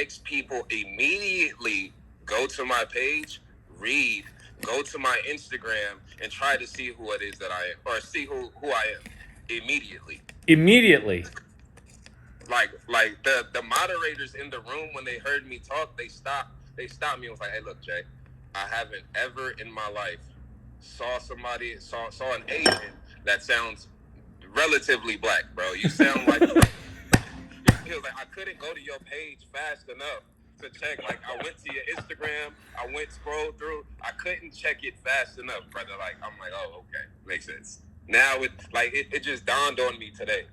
makes people immediately go to my page, read, go to my Instagram, and try to see who it is that I am, or see who I am immediately. Immediately. Like the moderators in the room, when they heard me talk, they stopped me and was like, "Hey, look, Jay, I haven't ever in my life saw an Asian that sounds relatively black, bro. You sound like." He was like, "I couldn't go to your page fast enough to check. Like, I went to your Instagram, I went scroll through, I couldn't check it fast enough, brother." Like, I'm like, "Oh, okay, makes sense." Now it just dawned on me today.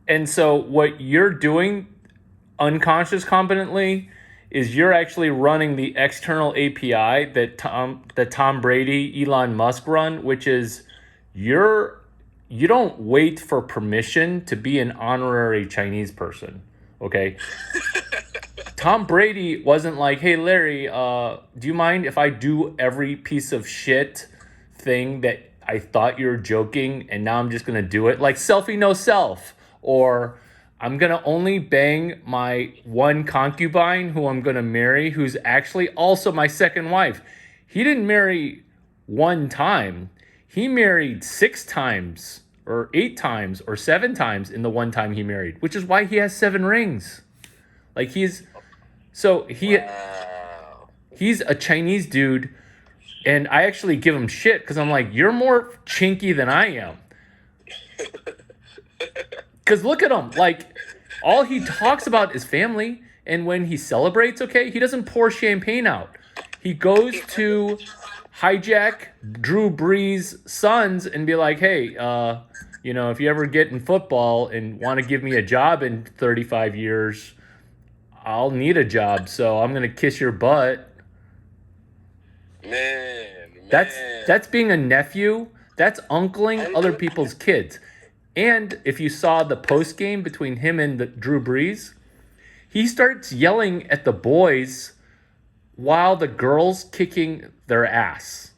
And so what you're doing unconscious competently is you're actually running the external API that Tom Brady, Elon Musk run, which is you don't wait for permission to be an honorary Chinese person. Okay. Tom Brady wasn't like, "Hey Larry, do you mind if I do every piece of shit thing that I thought you were joking and now I'm just gonna do it?" Like selfie no self, or "I'm gonna only bang my one concubine who I'm gonna marry, who's actually also my second wife." He didn't marry one time. He married 6 times or 8 times or 7 times in the one time he married, which is why he has 7 rings. Like Wow. he's a Chinese dude, and I actually give him shit because I'm like, "You're more chinky than I am." Because look at him, like all he talks about is family, and when he celebrates, okay, he doesn't pour champagne out. He goes to hijack Drew Brees' sons and be like, "Hey, if you ever get in football and want to give me a job in 35 years, I'll need a job, so I'm gonna kiss your butt." Man. That's being a nephew. That's uncling other people's kids. And if you saw the post game between him and Drew Brees, he starts yelling at the boys while the girls kicking their ass.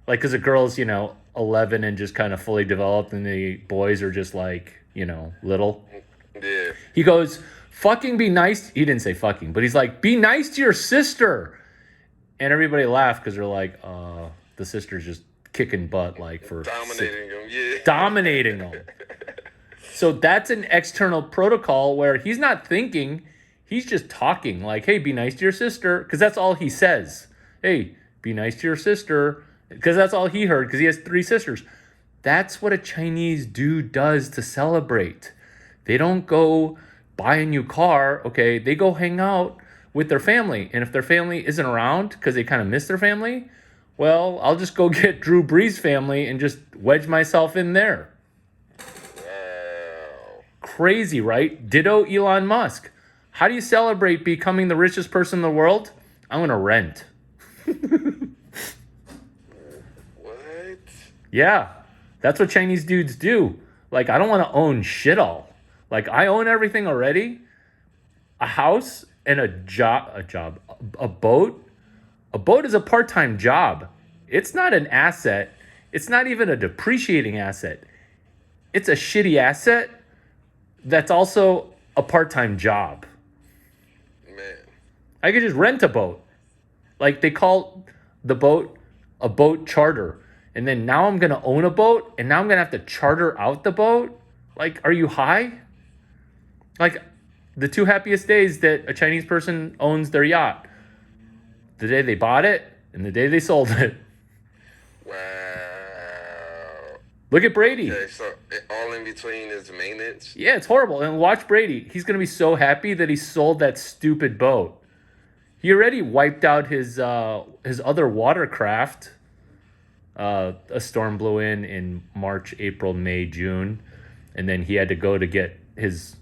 Like, because the girls, 11 and just kind of fully developed, and the boys are just like, little. Yeah. He goes, "Fucking be nice." He didn't say fucking, but he's like, "Be nice to your sister." And everybody laughed because they're like, the sister's just kicking butt, like for Dominating him, yeah. dominating them. So that's an external protocol where he's not thinking, he's just talking like, "Hey, be nice to your sister," because that's all he says. "Hey, be nice to your sister," because that's all he heard because he has 3 sisters. That's what a Chinese dude does to celebrate. They don't go buy a new car, okay? They go hang out with their family. And if their family isn't around because they kind of miss their family, well, I'll just go get Drew Brees' family and just wedge myself in there. Wow. Crazy, right? Ditto Elon Musk. How do you celebrate becoming the richest person in the world? "I'm going to rent." What? Yeah, that's what Chinese dudes do. Like, I don't want to own shit all. Like, I own everything already. A house and a boat. A boat is a part-time job. It's not an asset. It's not even a depreciating asset. It's a shitty asset that's also a part-time job. Man. I could just rent a boat. Like, they call the boat a boat charter. And then now I'm going to own a boat, and now I'm going to have to charter out the boat? Like, are you high? Like, the 2 happiest days that a Chinese person owns their yacht: the day they bought it and the day they sold it. Wow. Look at Brady. Okay, so all in between is maintenance? Yeah, it's horrible. And watch Brady. He's going to be so happy that he sold that stupid boat. He already wiped out his other watercraft. A storm blew in March, April, May, June. And then he had to go to get his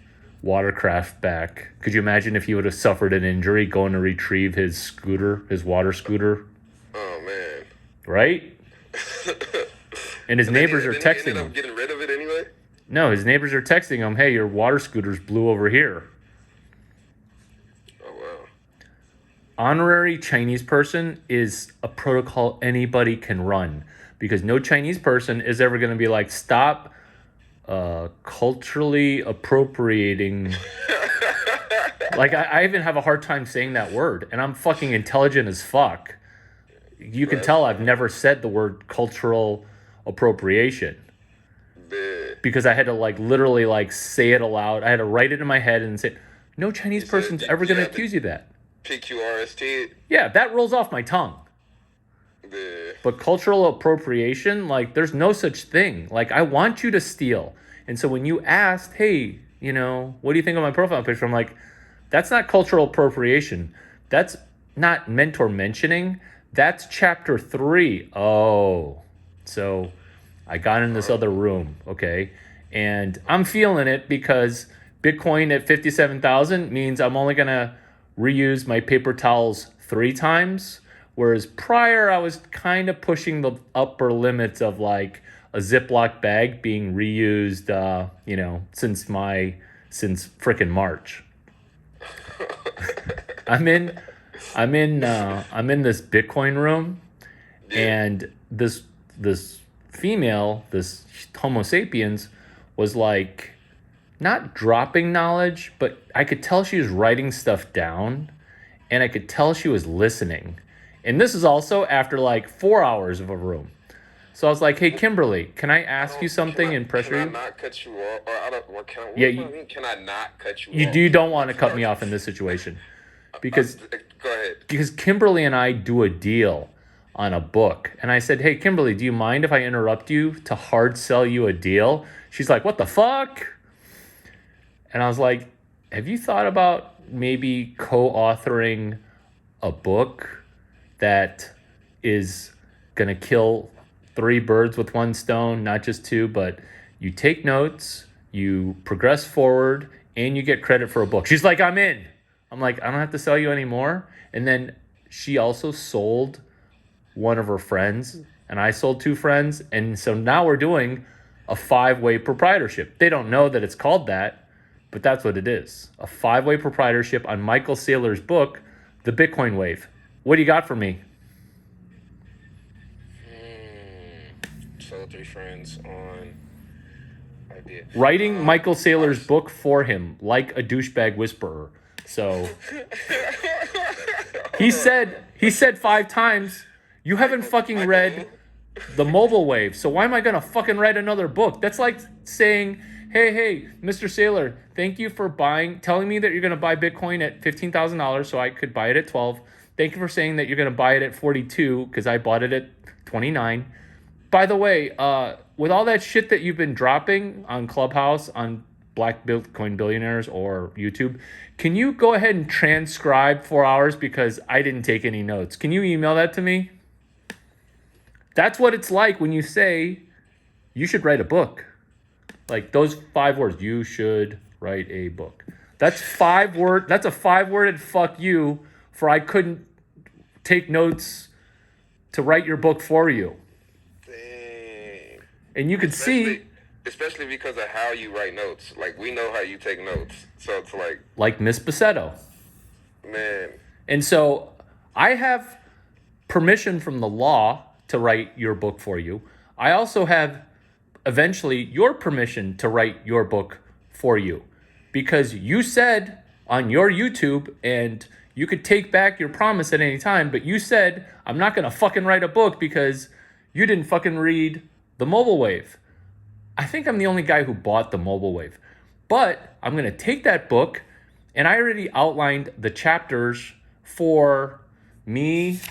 watercraft back. Could you imagine if he would have suffered an injury going to retrieve his scooter, his water scooter? Oh, man. Right? And his neighbors are He texting ended him. up getting rid of it anyway? No, his neighbors are texting him, "Hey, your water scooter's blew over here." Oh, wow. Honorary Chinese person is a protocol anybody can run, because no Chinese person is ever going to be like, "Stop culturally appropriating Like I even have a hard time saying that word, and I'm fucking intelligent as fuck. You can tell I've never said the word cultural appropriation The, because I had to like literally like say it aloud. I had to write it in my head and say, no Chinese you said person's ever you going to had to accuse you of that. PQRST. Yeah, that rolls off my tongue. The But cultural appropriation, like, there's no such thing. Like, I want you to steal. And so when you asked, hey, you know, what do you think of my profile picture? I'm like, that's not cultural appropriation. That's not mentor mentioning. That's chapter 3. Oh, so I got in this other room, okay? And I'm feeling it because Bitcoin at 57,000 means I'm only going to reuse my paper towels 3 times. Whereas prior, I was kind of pushing the upper limits of like a Ziploc bag being reused, you know, since frickin' March. I'm in, I'm in this Bitcoin room, and this female, this Homo sapiens, was like not dropping knowledge, but I could tell she was writing stuff down, and I could tell she was listening. And this is also after like 4 hours of a room. So I was like, hey, Kimberly, can I ask you something and pressure can I you? not cut you off? Or I don't. What can? What Yeah, do I mean? Can I not cut you you off? do don't want to cut me off in this situation because Go ahead. Kimberly and I do a deal on a book. And I said, hey, Kimberly, do you mind if I interrupt you to hard sell you a deal? She's like, what the fuck? And I was like, have you thought about maybe co-authoring a book that is going to kill 3 birds with 1 stone, not just 2, but you take notes, you progress forward, and you get credit for a book. She's like, I'm in. I'm like, I don't have to sell you anymore. And then she also sold one of her friends, and I sold 2 friends. And so now we're doing a 5-way proprietorship. They don't know that it's called that, but that's what it is. A 5-way proprietorship on Michael Saylor's book, The Bitcoin Wave. What do you got for me? Sold 3 friends on idea. Writing Michael Saylor's book for him, like a douchebag whisperer. So he said 5 times, you haven't fucking read The Mobile Wave, so why am I gonna fucking write another book? That's like saying, hey, Mr. Saylor, thank you for telling me that you're gonna buy Bitcoin at $15,000 so I could buy it at 12. Thank you for saying that you're gonna buy it at 42 because I bought it at 29. By the way, with all that shit that you've been dropping on Clubhouse, on Black Bitcoin Billionaires or YouTube, can you go ahead and transcribe 4 hours because I didn't take any notes? Can you email that to me? That's what it's like when you say you should write a book. Like those 5 words, you should write a book. That's a 5-worded fuck you for I couldn't take notes to write your book for you. Dang. And you could see, especially because of how you write notes. Like, we know how you take notes. So it's like Miss Bassetto. Man. And so I have permission from the law to write your book for you. I also have eventually your permission to write your book for you because you said on your YouTube, and you could take back your promise at any time, but you said, I'm not going to fucking write a book because you didn't fucking read The Mobile Wave. I think I'm the only guy who bought The Mobile Wave. But I'm going to take that book, and I already outlined the chapters for me,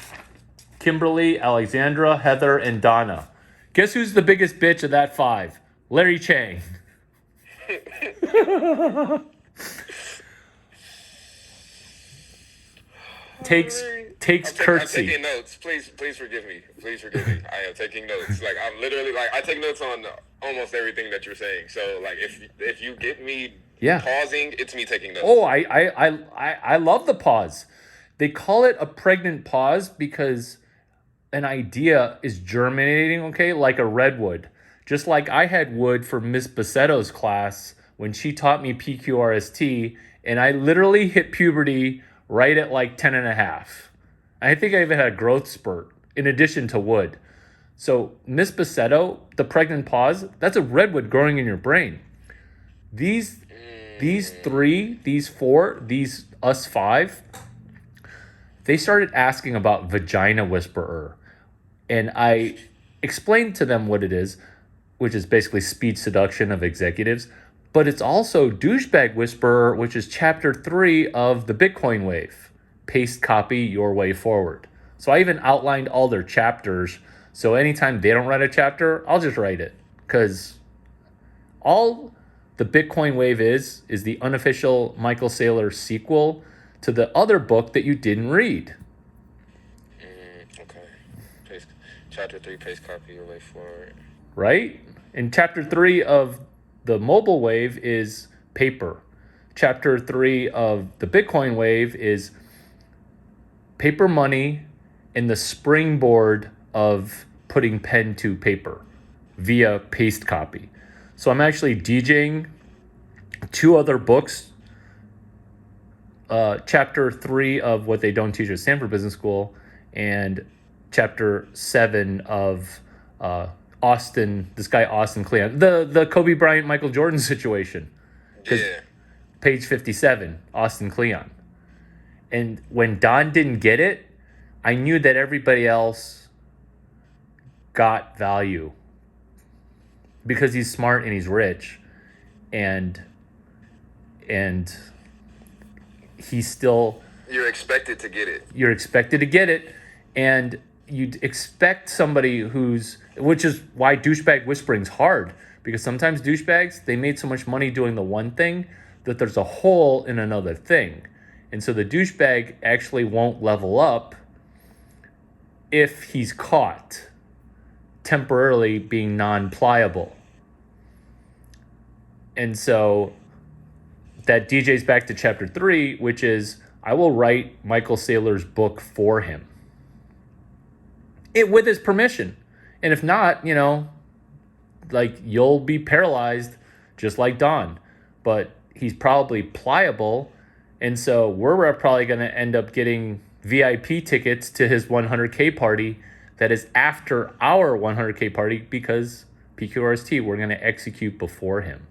Kimberly, Alexandra, Heather, and Donna. Guess who's the biggest bitch of that 5? Larry Chang. takes curtsy. I'm taking notes. Please forgive me. Please forgive me. I am taking notes. Like, I'm literally, like, I take notes on almost everything that you're saying. So, like, if you get me pausing, it's me taking notes. Oh, I love the pause. They call it a pregnant pause because an idea is germinating, okay, like a redwood. Just like I had wood for Miss Bassetto's class when she taught me PQRST, and I literally hit puberty right at like 10 and a half. I think I even had a growth spurt in addition to wood. So Miss Bassetto, the pregnant pause, that's a redwood growing in your brain. These These three, these four, these us five, they started asking about Vagina Whisperer. And I explained to them what it is, which is basically speed seduction of executives. But it's also Douchebag Whisperer, which is chapter 3 of the Bitcoin Wave. Paste copy your way forward. So I even outlined all their chapters. So anytime they don't write a chapter, I'll just write it. Because all the Bitcoin Wave is the unofficial Michael Saylor sequel to the other book that you didn't read. Okay. Chapter 3, paste copy your way forward. Right? And chapter 3 of the mobile wave is paper. Chapter 3 of the Bitcoin Wave is paper money and the springboard of putting pen to paper via paste copy. So I'm actually DJing 2 other books. Chapter 3 of What They Don't Teach at Stanford Business School and chapter 7 of Austin Kleon, the Kobe Bryant, Michael Jordan situation. Yeah. Page 57, Austin Kleon. And when Don didn't get it, I knew that everybody else got value because he's smart and he's rich, and he's still. You're expected to get it. You're expected to get it, and you'd expect somebody which is why douchebag whispering's hard, because sometimes douchebags, they made so much money doing the one thing that there's a hole in another thing. And so the douchebag actually won't level up if he's caught temporarily being non-pliable. And so that DJ's back to chapter 3, which is I will write Michael Saylor's book for him. It with his permission. And if not, like you'll be paralyzed just like Don. But he's probably pliable. And so we're probably going to end up getting VIP tickets to his 100K party that is after our 100K party because PQRST, we're going to execute before him.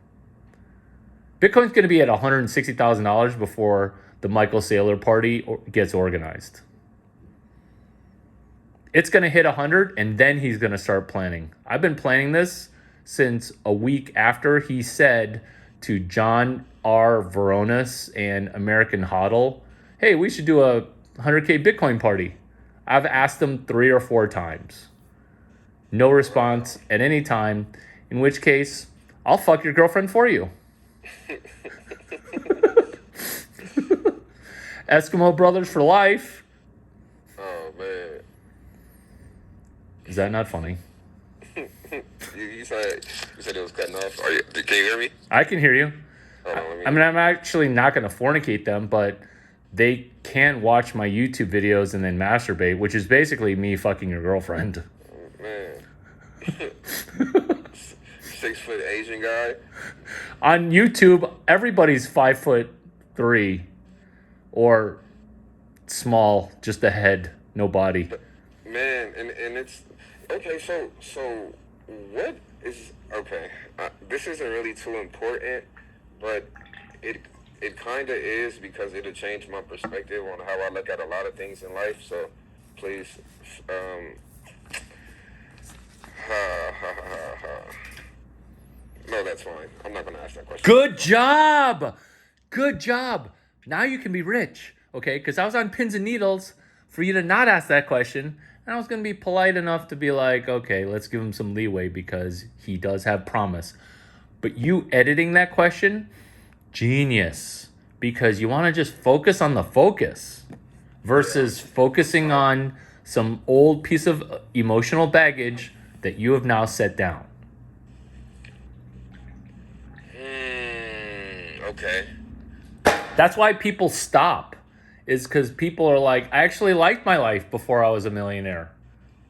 Bitcoin's going to be at $160,000 before the Michael Saylor party gets organized. It's going to hit 100 and then he's going to start planning. I've been planning this since a week after he said to John R. Veronis and American Hodl, hey, we should do a 100K Bitcoin party. I've asked them 3 or 4 times. No response at any time, in which case, I'll fuck your girlfriend for you. Eskimo Brothers for life. Oh, man. Is that not funny? you said it was cutting off. Can you hear me? I can hear you. I'm actually not going to fornicate them, but they can watch my YouTube videos and then masturbate, which is basically me fucking your girlfriend. Man. 6-foot Asian guy. On YouTube, everybody's 5'3" or small, just a head, no body. Man, and it's okay. So what is okay? This isn't really too important, but it kind of is because it'll change my perspective on how I look at a lot of things in life. So please, no, that's fine. I'm not gonna ask that question. Good job. Good job. Now you can be rich, okay? Because I was on pins and needles for you to not ask that question. And I was going to be polite enough to be like, okay, let's give him some leeway because he does have promise. But you editing that question, genius. Because you want to just focus on the focus versus focusing on some old piece of emotional baggage that you have now set down. Okay. That's why people stop, is because people are like, I actually liked my life before I was a millionaire.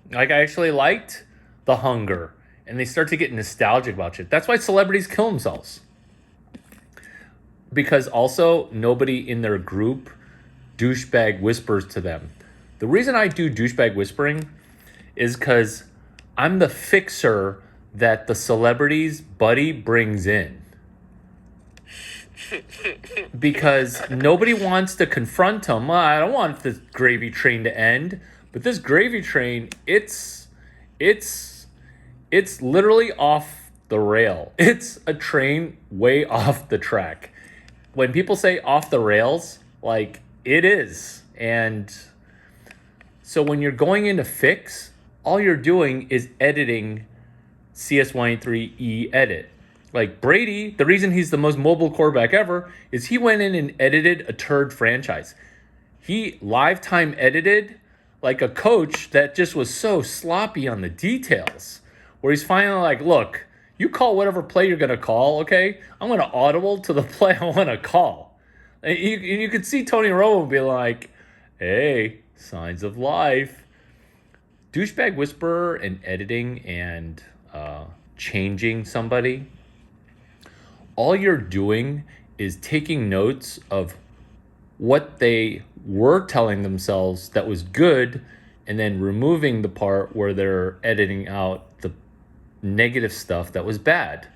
Like, I actually liked the hunger. And they start to get nostalgic about shit. That's why celebrities kill themselves. Because also, nobody in their group douchebag whispers to them. The reason I do douchebag whispering is because I'm the fixer that the celebrity's buddy brings in. because nobody wants to confront him. "Well, I don't want this gravy train to end, but this gravy train, it's literally off the rail. It's a train way off the track. When people say off the rails, like it is. And so when you're going into fix, all you're doing is editing CS183E edit. Like Brady, the reason he's the most mobile quarterback ever is he went in and edited a turd franchise. He lifetime edited like a coach that just was so sloppy on the details, where he's finally like, look, you call whatever play you're going to call, okay? I'm going to audible to the play I want to call. And you could see Tony Romo be like, hey, signs of life. Douchebag whisperer and editing and changing somebody, all you're doing is taking notes of what they were telling themselves that was good and then removing the part where they're editing out the negative stuff that was bad.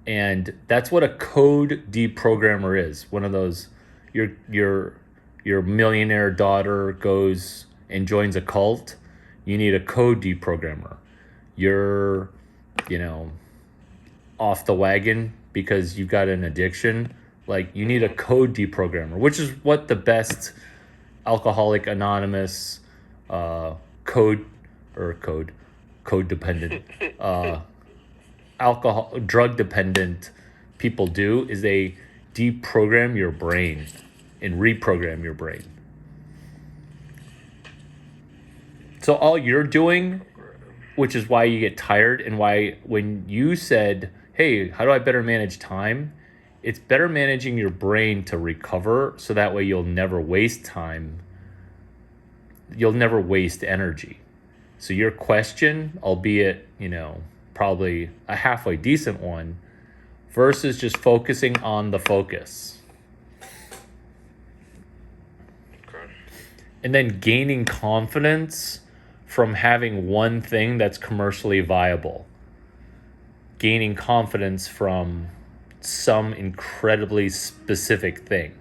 And that's what a code deprogrammer is. One of those, your millionaire daughter goes and joins a cult, you need a code deprogrammer. You're, off the wagon because you've got an addiction, like you need a code deprogrammer, which is what the best Alcoholic Anonymous code dependent drug dependent people do, is they deprogram your brain and reprogram your brain. So all you're doing, which is why you get tired and why when you said, hey, how do I better manage time? It's better managing your brain to recover so that way you'll never waste time. You'll never waste energy. So your question, albeit, probably a halfway decent one, versus just focusing on the focus. Okay. And then gaining confidence from having one thing that's commercially viable. Gaining confidence from some incredibly specific thing.